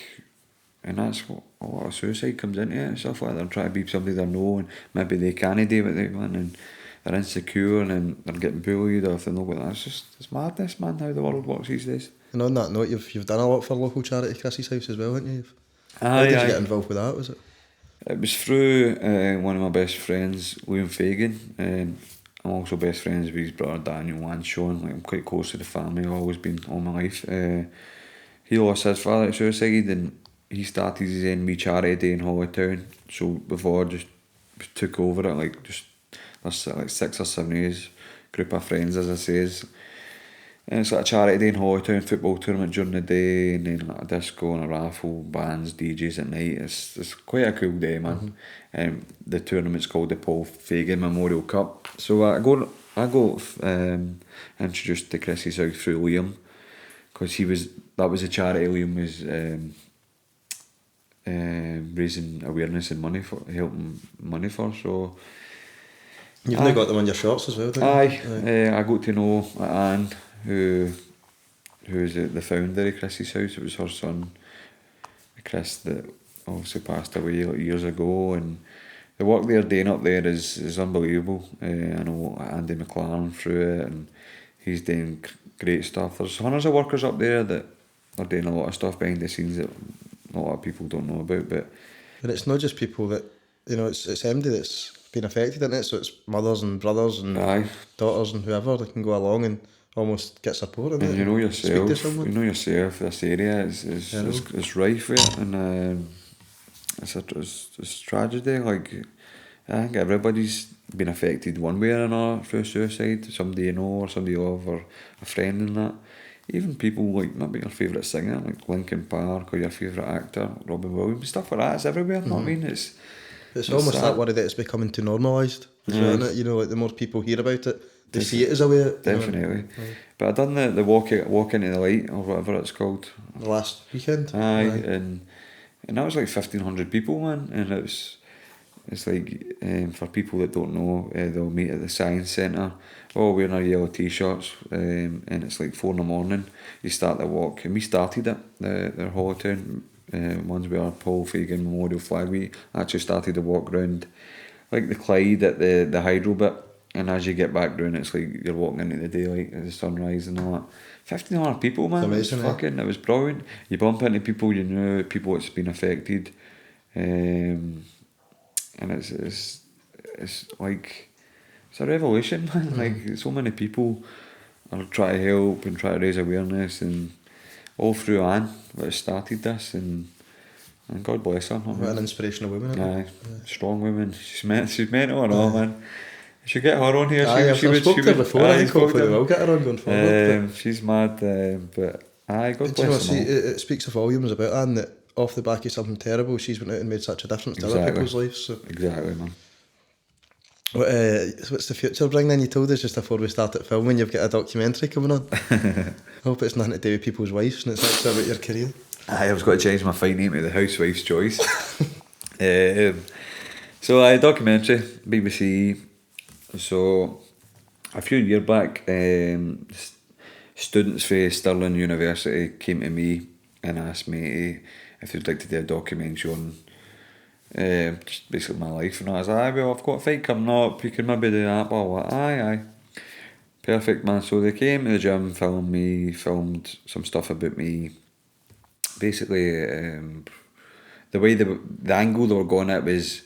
and that's what a lot of suicide comes into it and stuff like that. They're trying to be somebody they know, and maybe they can't do what they want, and they're insecure, and then they're getting bullied, or if they know what that is. It's madness, man, how the world works these days. And on that note, you've done a lot for local charity Chris's House as well, haven't you? How did you get involved with that, was it? It was through one of my best friends, Liam Fagan, and I'm also best friends with his brother Daniel and Sean. Like, I'm quite close to the family, I've always been all my life. He lost his father to suicide, and he started his own wee charity day in Hollytown. So before, just took over it, like just there's like 6 or 7 years, group of friends, as I says. And it's like a charity day in Hollytown, football tournament during the day, and then like a disco and a raffle, bands, DJs at night. It's quite a cool day, man. The tournament's called the Paul Fagan Memorial Cup. So I got introduced to Chris's House through Liam, because that was a charity Liam was raising awareness and helping money for. So you've now got them on your shorts as well, don't you? I got to know Anne, who's the founder of Chris's House. It was her son, Chris, that obviously passed away like years ago, and the work they're doing up there is unbelievable. I know Andy McLaren through it, and he's doing great stuff. There's hundreds of workers up there that are doing a lot of stuff behind the scenes that a lot of people don't know about. But and it's not just people that, it's MD that's been affected in it, so it's mothers and brothers and daughters and whoever that can go along, and almost get support in And it. you know Speak to yourself, someone. this area is rife with it, and it's tragedy. Like, I think everybody's been affected one way or another through suicide. Somebody you know, or somebody you love, or a friend and that. Even people like maybe your favourite singer, like Linkin Park, or your favourite actor, Robin Williams, stuff like that. It's everywhere. You know what I mean? It's almost that worry that it's becoming too normalised as well, isn't it? You know, like the more people hear about it, they see it as a way. Definitely. But I done the walk into the light, or whatever it's called. The last weekend. And that was like 1,500 people, man, and it's like, for people that don't know, they'll meet at the Science Centre, all wearing our yellow t-shirts, and it's like 4 a.m. You start the walk, and we started it, the Hollowtown ones with our Paul Fagan Memorial Flag. We actually started the walk round like the Clyde at the Hydro bit, and as you get back down, it's like you're walking into the daylight, the sunrise and all that. 1,500 people, man. It's amazing, it was brilliant. You bump into people you knew, people that's been affected, and it's like, it's a revolution, man. Like, so many people are trying to help and try to raise awareness, and all through Anne that started this, and God bless her. What an inspirational woman. Aye, strong woman. She's mental and all, man. You should get her on here. I've spoken to her before. I think hopefully we'll get her on going forward. She's mad, but aye, God bless her. It speaks of volumes about Anne that off the back of something terrible, she's went out and made such a difference to other people's lives. So. Exactly, man. What's the future bring then? You told us just before we started filming you've got a documentary coming on. I hope it's nothing to do with people's wives and it's actually about your career. I was going to change my fight name to The Housewife's Choice. So a documentary, BBC. So a few years back, students from Stirling University came to me and asked me if they'd like to do a documentary on just basically my life, and I was like, well, I've got a fight coming up, you can maybe do that, blah, blah. Aye. Perfect, man. So they came to the gym, filmed some stuff about me. Basically, the way the angle they were going at was,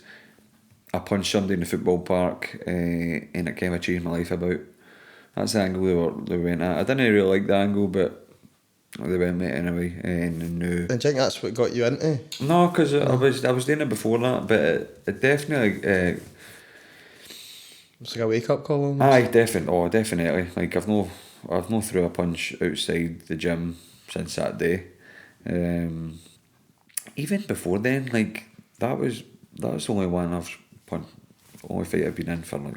I punched somebody in the football park, and it kind of changed my life about. That's the angle they went at. I didn't really like the angle, but they went with it anyway, and knew. And do you think that's what got you into? No, because I was doing it before that, but it definitely. It's like a wake up call almost. Aye, definitely. Like I've no threw a punch outside the gym since that day. Even before then, like that was the only one only fight I've been in for like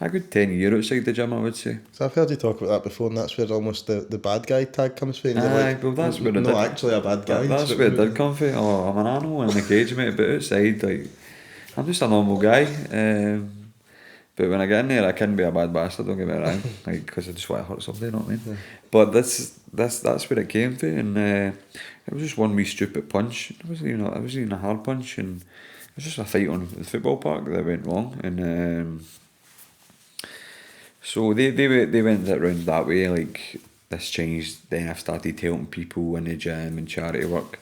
a good 10 years outside the gym, I would say. So I've heard you talk about that before, and that's where almost the bad guy tag comes from. Aye, well that's where it not actually a bad guy. That's where it did come from. Oh, I'm an animal in the cage, mate, but outside, like, I'm just a normal guy. But when I get in there, I can be a bad bastard, don't get me wrong, like, because I just want to hurt somebody, you know what I mean? Yeah. But that's where it came from, and it was just one wee stupid punch. It wasn't even a hard punch, and it was just a fight on the football park that went wrong, and so they went around that way. Like, this changed. Then I started helping people in the gym and charity work,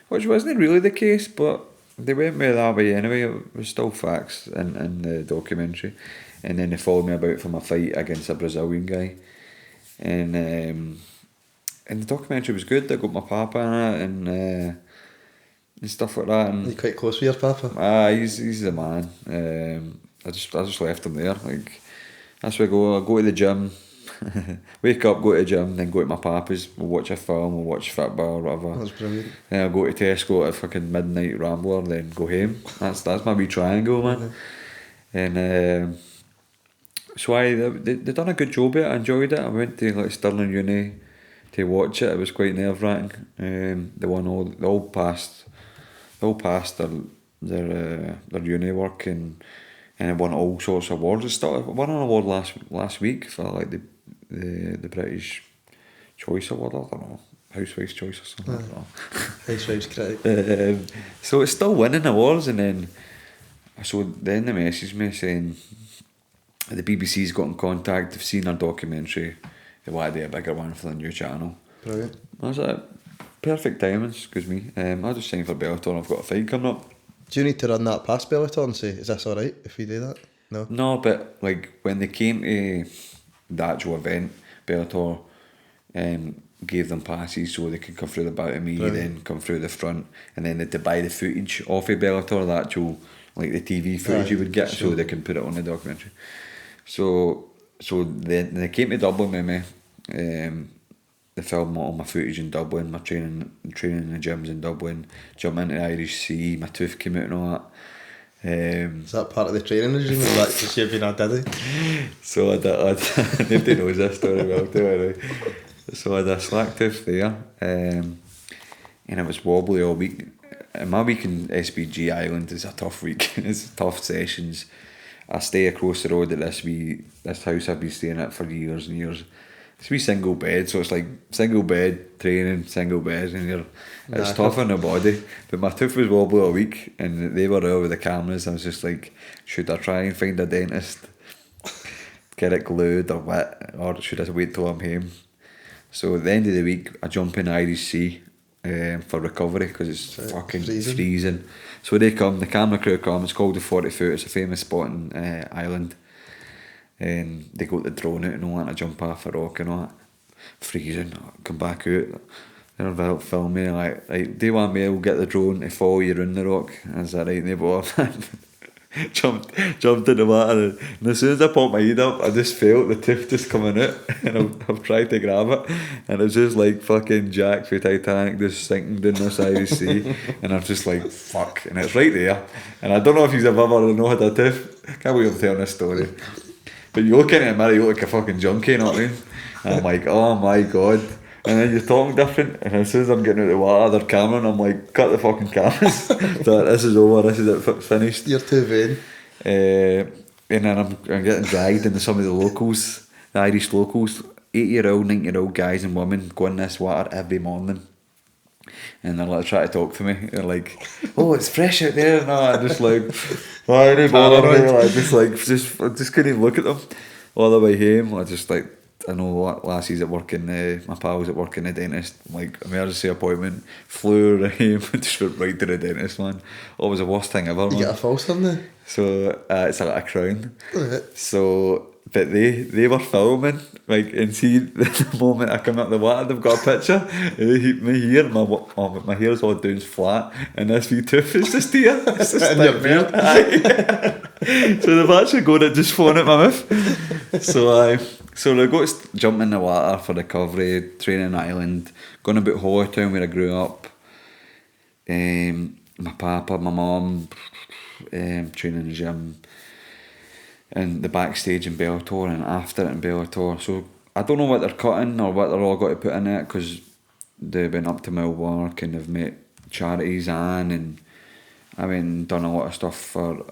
which wasn't really the case, but they went with that way anyway. It was still facts in the documentary. And then they followed me about for my fight against a Brazilian guy, and the documentary was good. I got my papa in it, and stuff like that. And you're quite close with your papa? He's the man. I just left him there. Like, that's where I go to the gym, wake up, go to the gym, then go to my papa's, we'll watch a film, we'll watch football or whatever. That's brilliant. Then I'll go to Tesco at a fucking midnight rambler, then go home. That's my wee triangle, man. Mm-hmm. And so they done a good job of it. I enjoyed it. I went to like Stirling Uni to watch it. It was quite nerve wracking. They all passed their uni work, and won all sorts of awards. I won an award last week for like the British Choice Award. I don't know, Housewife's Choice or something. I don't know. Housewife's critic. So it's still winning awards, and then they messaged me saying the BBC's got in contact. They've seen our documentary. They want to do a bigger one for the new channel. Brilliant. I was like, perfect timing, excuse me. I just signed for Bellator and I've got a fight coming up. Do you need to run that past Bellator and say, is this alright if we do that? No, but like when they came to the actual event, Bellator gave them passes so they could come through the back of me, then come through the front, and then they had to buy the footage off of Bellator, the actual, like the TV footage you would get, so they can put it on the documentary. So then they came to Dublin with me. They filmed all my footage in Dublin, my training in the gyms in Dublin, jumped into the Irish Sea, my tooth came out and all that. Is that part of the training regime? Is that just you being a daddy? So nobody knows this story well too, anyway. So I had a slack tooth there, and it was wobbly all week. And my week in SBG Island is a tough week. It's tough sessions. I stay across the road at this house I've been staying at for years and years. It's a wee single bed, so it's like single bed, training, single bed, and it's tough on the body. But my tooth was wobbly all week, and they were there with the cameras. I was just like, should I try and find a dentist, get it glued or what, or should I wait till I'm home? So at the end of the week, I jump in the Irish Sea for recovery because it's fucking freezing. So they come, the camera crew come. It's called the 40 Foot. It's a famous spot in Ireland. And they got the drone out and all that, I jump off a rock and all that. Freezing, come back out. They're filming, like, right, do you want me to get the drone to follow you around the rock? I was like, right, they both jumped in the water, and as soon as I popped my head up, I just felt the tooth just coming out, and I've tried to grab it, and it's just like fucking Jack for Titanic just sinking down this Irish Sea, and I'm just like, fuck, and it's right there, and I don't know if you've ever know had a tooth. Can't believe I'm telling this story. But you look in it and you look like a fucking junkie, you know what I mean? And I'm like, oh my god. And then you're talking different, and as soon as I'm getting out of the water, they're camera, and I'm like, cut the fucking cameras. So this is over, this is it, finished. You're too vain. And then I'm getting dragged into some of the locals, the Irish locals, 80-year-old, 90-year-old guys and women go in this water every morning. And they're like trying to talk to me. They're like, oh, it's fresh out there. And I'm just like, why are they bothering me? I just couldn't even look at them. All the way home, I know lassies at work in my pals at work in the dentist, like emergency appointment, flew right home, just went right to the dentist, man. Oh, it was the worst thing ever, man. You get a false one then? So it's like a crown. Right. So, but they were filming, like, and see the moment I come out of the water, they've got a picture. They hit me here, my hair's all down flat, and this wee tooth is just here. It's just in your beard. So they've actually got it just falling out my mouth. So they got jump in the water for recovery, training in Ireland, going about Hollowtown where I grew up. My papa, my mum, training in the gym, and the backstage in Bellator and after it in Bellator. So I don't know what they're cutting or what they're all got to put in it, because they've been up to my work and they've met charities and I mean done a lot of stuff for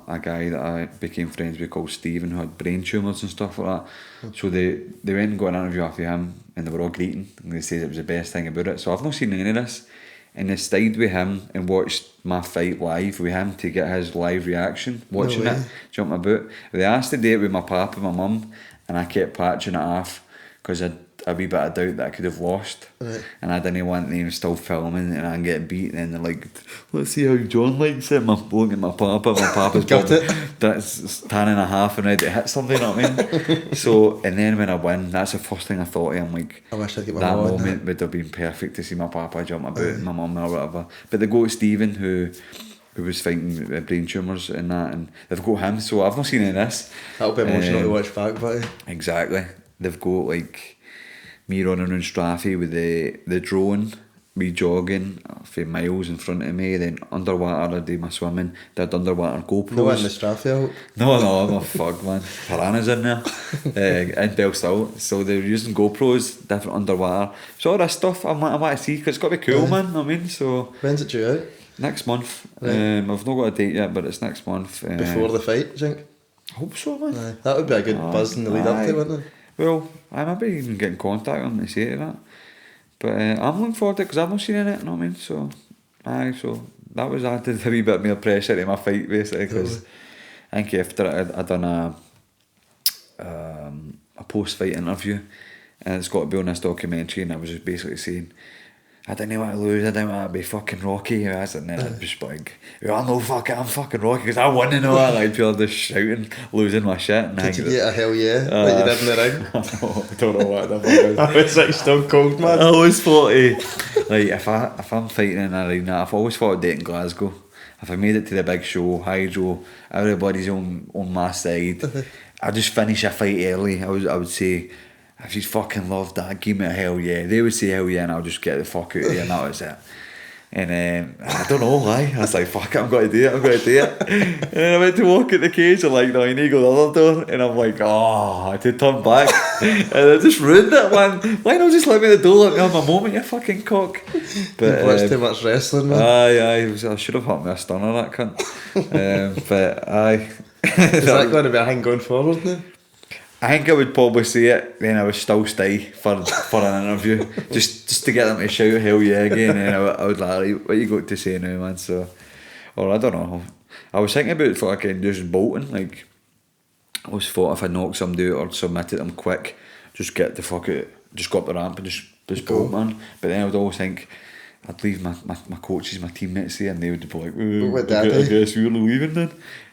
a guy that I became friends with called Stephen, who had brain tumours and stuff like that. So they went and got an interview after him, and they were all greeting, and they said it was the best thing about it. So I've not seen any of this, and they stayed with him and watched my fight live with him to get his live reaction, watching it, jump about. They asked to do it with my papa and my mum, and I kept patching it off because I'd a wee bit of doubt that I could have lost, and I didn't want them still filming and I'm getting beat, and then they're like, let's see how John likes it. Looking at my papa's got it. That's 10.5 and ready to hit something, you know what I mean? So, and then when I win, that's the first thing I thought of. I'm like, I wish I'd get my that moment would have been perfect to see my papa jump about and my mum or whatever. But they go to Stephen, who was fighting brain tumours and that, and they've got him, so I've not seen any of this. That'll be emotional to watch back, buddy. Exactly. They've got like me running around Strathie with the drone, me jogging for miles in front of me, then underwater I did my swimming, did underwater GoPros. No one in the Strathie out? No, I'm a fuck, man. Piranhas in there. In Belllator. So they're using GoPros, different underwater. So all this stuff I want to see, because it's got to be cool, man. I mean, so... When's it due out? Next month. Right. I've not got a date yet, but it's next month. Before the fight, do you think? I hope so, man. Aye. That would be a good buzz in the lead up to it, wouldn't it? Well, I maybe even get in contact with them to say to that. But I'm looking forward to it because I've not seen it, you know what I mean? So, so that was added a wee bit more pressure to my fight, basically, because I think after I'd done a post-fight interview, and it's got to be on this documentary, and I was just basically saying, I didn't want to lose, I didn't want to be fucking Rocky. And then I'd just be like, I'm fucking Rocky because I won and all that. Like, people just shouting, losing my shit. And Did you get a hell yeah like you did in the ring? I don't know what the fuck I was. I was like Stone Cold, man. I always thought, like, if I'm fighting in an arena, I've always thought of dating Glasgow. If I made it to the big show, Hydro, everybody's on my side, I'd just finish a fight early. I would say, if you fucking loved that, give me a hell yeah. They would say hell yeah, and I'll just get the fuck out of here, and that was it. And I don't know why. I was like, fuck it, I'm going to do it. And then I went to walk at the cage, and like, no, you need to go the other door. And I'm like, oh, I had to turn back. And I just ruined it, man. Why not just let me at the door, let me have my moment, you fucking cock. But you've watched too much wrestling, man. I should have had me a stunner, that cunt. But aye. Is that going to be a thing going forward now? I think I would probably say it, then I would still stay for an interview, just to get them to shout hell yeah again, and I would like, what you got to say now, man? So, or I don't know. I was thinking about fucking just bolting, like, I always thought if I knocked somebody out or submitted them quick, just get the fuck out, just go up the ramp and just bolt, man. But then I would always think, I'd leave my coaches, my teammates there, and they would be like, I guess we're leaving then.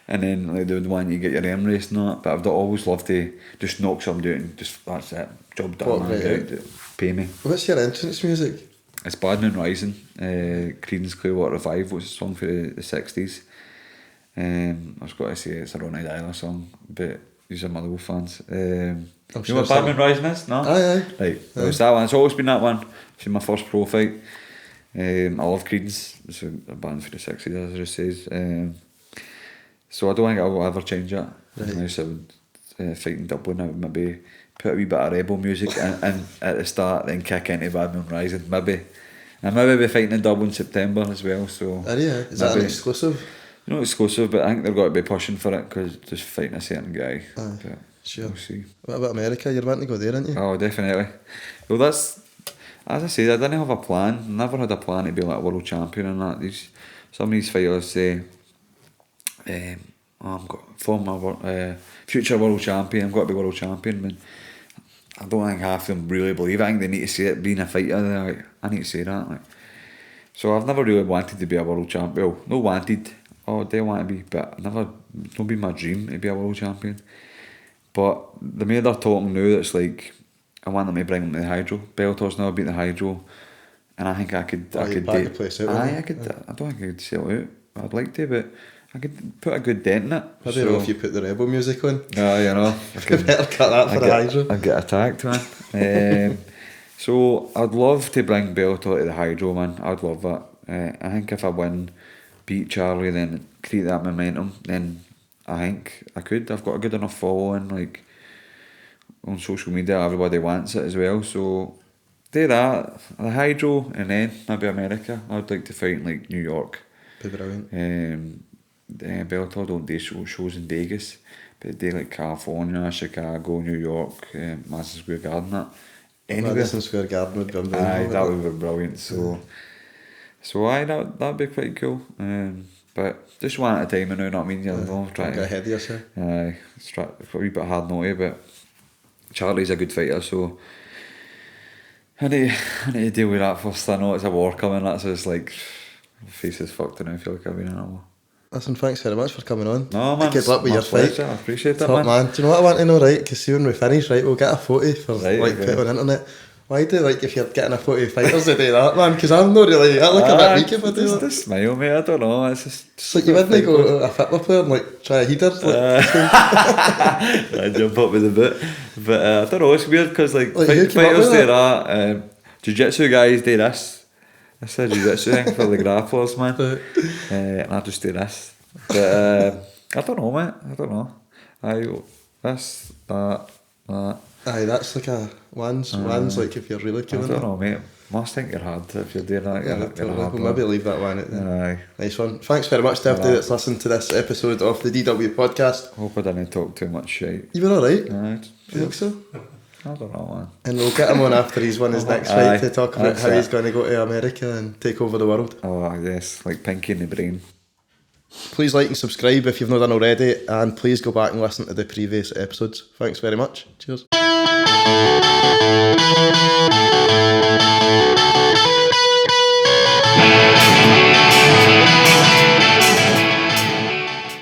And then like, they would want you to get your arm race and all that. But I'd always love to just knock somebody out and just, that's it, job done, man, get out, pay me. What's your entrance music? It's Bad Moon Rising, Creedence Clearwater Revival, it's a song for the 60s. I was going to say it's a Ronnie Dyler song, but these are Motherwell fans. You know what Bad Moon Rising is? No? Aye. Right, well, it's that one, it's always been that one. It's my first pro fight. I love Creedence, it's a band for the 60s, as it just says. So I don't think I'll ever change that. Right. Unless I would fight in Dublin, I would maybe put a wee bit of rebel music in at the start, then kick into Bad Moon Rising. Maybe. And maybe be fighting in Dublin in September as well. So is that an exclusive? Not exclusive, but I think they've got to be pushing for it because just fighting a certain guy. But sure. We'll see. What about America? You're wanting to go there, aren't you? Oh, definitely. Well, that's, as I said, I didn't have a plan. Never had a plan to be like a world champion and that. Some of these fighters say, I'm got former future world champion, I've got to be world champion. But I don't think half of them really believe it. I think they need to say it, being a fighter, like, I need to say that. Like. So I've never really wanted to be a world champion. Well, no wanted, they want to be, but it's not been my dream to be a world champion. But the way they're talking now, it's like, I want them to bring them to the Hydro. Bellator's never beat the Hydro, and I think I could the place out. I don't think I could sell it out. I'd like to, but I could put a good dent in it. I don't know if you put the rebel music on. You know. I better cut that for the Hydro. I'd get attacked, man. So I'd love to bring Bellator to the Hydro, man. I'd love that. I think if I win, beat Charlie, then create that momentum, then I think I could. I've got a good enough following, like, on social media, everybody wants it as well. So do that, the Hydro, and then maybe America. I'd like to fight in like New York. Be brilliant. Bellator don't do shows in Vegas, but they like California, Chicago, New York, Madison Square Garden, that. Anywhere. Madison Square Garden would be brilliant. Aye, that would be brilliant. So aye, that'd be quite cool. But just one at a time, you know what I mean? You're trying to get ahead of yourself. Aye, it's a wee bit hard naughty, but Charlie's a good fighter, so I need to deal with that first. I know it's a war coming, that's just like, my face is fucked and I feel like I've been in a war. Listen, thanks very much for coming on. No, man. Good luck with your fight. I appreciate that, man. Do you know what I want to know, right? Because see, when we finish, right, we'll get a photo for put on the internet. Why do if you're getting a photo of fighters to do that, man? Because I'm not really. I look a bit weak if I do that. Just a smile, mate. I don't know. It's just like you wouldn't go to a football player and like try a heater. I jump up with the boot, but I don't know. It's weird because like fighters do that. Jiu-jitsu guys do this. It's a jiu-jitsu thing for the grapplers, man. And I just do this. But I don't know, mate. I don't know. This, that. Aye, that's like a one's like if you're really killing it. I don't know, mate. Must think you're hard if you're doing that. Yeah, we'll maybe leave that one at then. Aye. Nice one. Thanks very much to everybody that's listened to this episode of the DW podcast. Hope I didn't talk too much shit. You were alright? Aye. You think so? I don't know, man. And we'll get him on after he's won his next fight to talk about how he's going to go to America and take over the world. Oh, yes, like Pinky in the Brain. Please like and subscribe if you've not done already, and please go back and listen to the previous episodes. Thanks very much. Cheers.